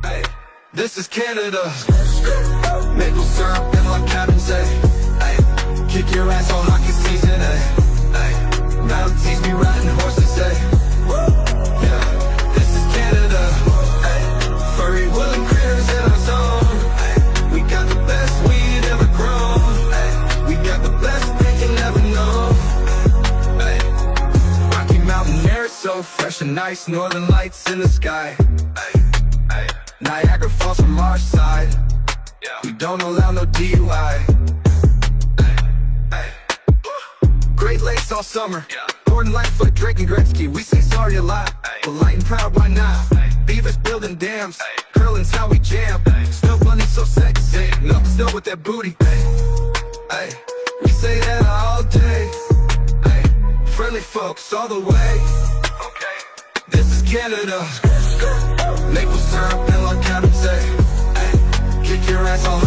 Ay, this is Canada. Maple syrup and log cabins, ay. Kick your ass all hockey season, ay. Mounties be riding horses, ay. Yeah, this is Canada. Ay, furry woolen critters in our zone. Ay, we got the best weed ever grown. Ay, we got the best bacon ever known. Ay, Rocky Mountain air so fresh and nice, northern lights in the sky. Ay, Niagara Falls from our side. We don't allow no DUI. Great Lakes all summer. Pouring Lightfoot, Drake and Gretzky. We say sorry a lot, but light and proud, why not? Beavers building dams. Curling's how we jam. Snow bunny so sexy. Milk snow with that booty. Ay, we say that all day. Ay, friendly folks all the way. This is Canada. Maple syrup and log cabins, ay. Kick your ass all